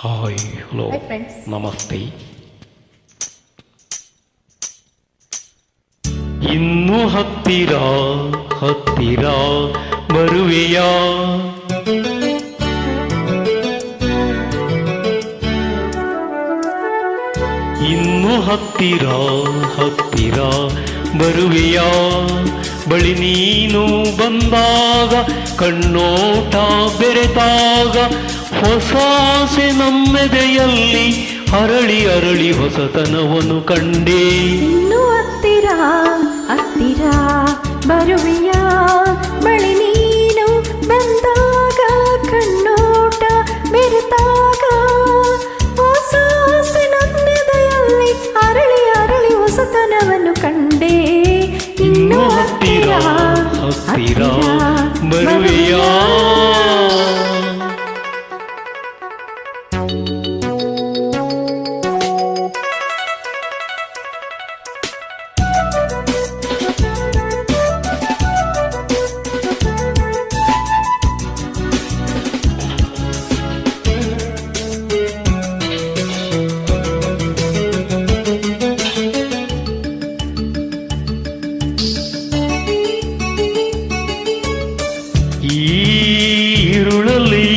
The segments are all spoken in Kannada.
ಹಾಯ್ ಹಲೋ ಫ್ರೆಂಡ್ಸ್, ನಮಸ್ತೆ. ಇನ್ನು ಹತ್ತಿರ ಹತ್ತಿರ ಬರುವೆಯಾ? ಇನ್ನು ಹತ್ತಿರ ಹತ್ತಿರ ಬರುವೆಯಾ? ಬಳಿ ನೀನು ಬಂದಾಗ ಕಣ್ಣೋಟ ಬೆರೆತಾಗ ಹೊಸ ಆಸೆ ನಮ್ಮೆದೆಯಲ್ಲಿ ಅರಳಿ ಅರಳಿ ಹೊಸತನವನ್ನು ಕಂಡೇ. ಇನ್ನು ಹತ್ತಿರ ಹತ್ತಿರ ಬರುವೆಯ ಬಳಿ ನೀನು ಬಂದಾಗ ಕಣ್ಣೋಟ ಬೆರೆತಾಗ ಹೊಸ ಆಸೆ ನನ್ನೆದೆಯಲ್ಲಿ ಅರಳಿ ಅರಳಿ ಹೊಸತನವನ್ನು ಕಂಡೇ. ಇನ್ನು ಹತ್ತಿರ ಹತ್ತಿರ ಬರುವೆಯಾ? ಈ ഇരുಳಲ್ಲಿ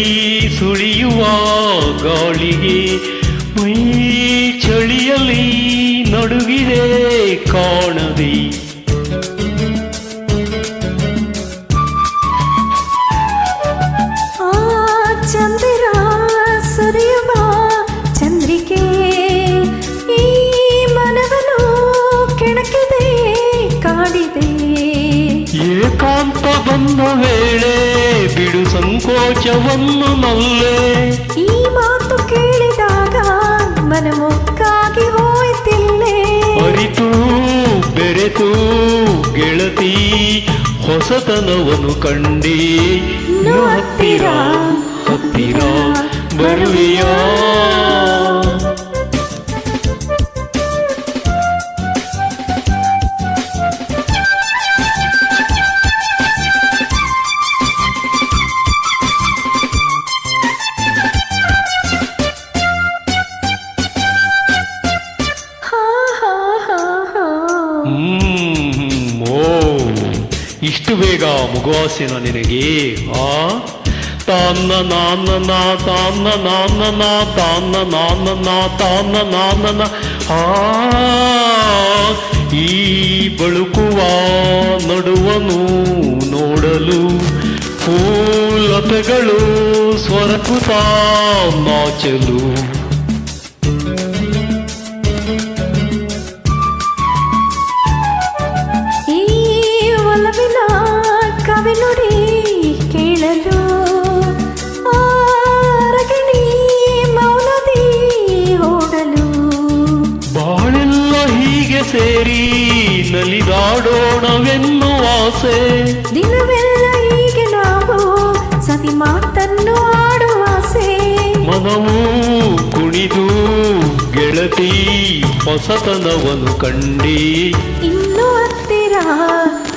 ಸುಳಿಯುವ ಗಾಳಿಗೆ ಮೈ ಚಳಿಯಲ್ಲಿ ನಡುಗಿದೆ ಕಾಣದೆ. ಆ ಚಂದಿರ ಸುರಿಯುವ ಚಂದ್ರಿಕೆ ಈ ಮನವನ್ನು ಕೆಣಕಿದೆ ಕಾಡಿದೆ. ಏಕಾಂತ ಬಂದ ವೇಳೆ ಬಿಡು ಸಂಕೋಚವನ್ನು ನಲ್ಲೆ. ಈ ಮಾತು ಕೇಳಿದಾಗ ಮನಮೊಕ್ಕಾಗಿ ಹೋಯ್ತಿಲ್ಲೇ. ಅರಿತು ಬೆರೆತು ಗೆಳತಿ ಹೊಸತನವನ್ನು ಕಂಡೇ. ಇನ್ನು ಹತ್ತಿರ ಹತ್ತಿರ ಬರುವೆಯಾ? ಓ, ಇಷ್ಟು ಬೇಗ ಮುಗುವಾಸೆನ ನಿನಗೆ? ತಾನ್ನ ನಾನ್ನ ನಾ ತಾನ್ನ ನಾನ್ನ ನಾ ತಾನ್ನ ನಾನ್ನ ನಾ ತಾನ್ನ ನಾನ್ನ ನಾ. ಈ ಬಳುಕುವ ನಡುವನು ನೋಡಲು ಹೂಲತೆಗಳು ಸ್ವರಕುತಾ ನಾಚಲು. ಕವಿ ನುಡಿ ಕೇಳಲು ಆರಗಿಣಿ ಮೌನದಿ ಓಡಲು. ಬಾಳೆಲ್ಲ ಹೀಗೆ ಸೇರಿ ನಲಿದಾಡೋಣವೆನ್ನುವ ಆಸೆ. ದಿನವೆಲ್ಲ ಹೀಗೆ ನಾವು ಸತಿ ಮಾತನ್ನು ಆಡುವ ಆಸೆ. ಮನವು ಕುಣಿದು ಗೆಳತಿ ಹೊಸತನವನ್ನು ಕಂಡೇ. ಇನ್ನು ಹತ್ತಿರ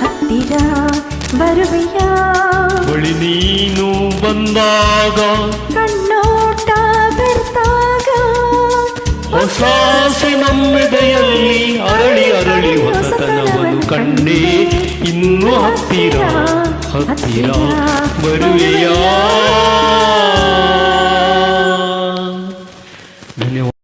ಹತ್ತಿರ ಬರುವೆಯ ಬಳಿ ನೀನು ಬಂದಾಗ ಕಣ್ಣೋಟ ಬೆರೆತಾಗ ಹೊಸ ಆಸೆ ನಮ್ಮೆದೆಯಲ್ಲಿ ಅರಳಿ ಅರಳಿ ಹೊಸತನವನ್ನು ಕಂಡೇ. ಇನ್ನು ಹತ್ತಿರ ಹತ್ತಿರ ಬರುವೆಯಾ? ಧನ್ಯವಾದ.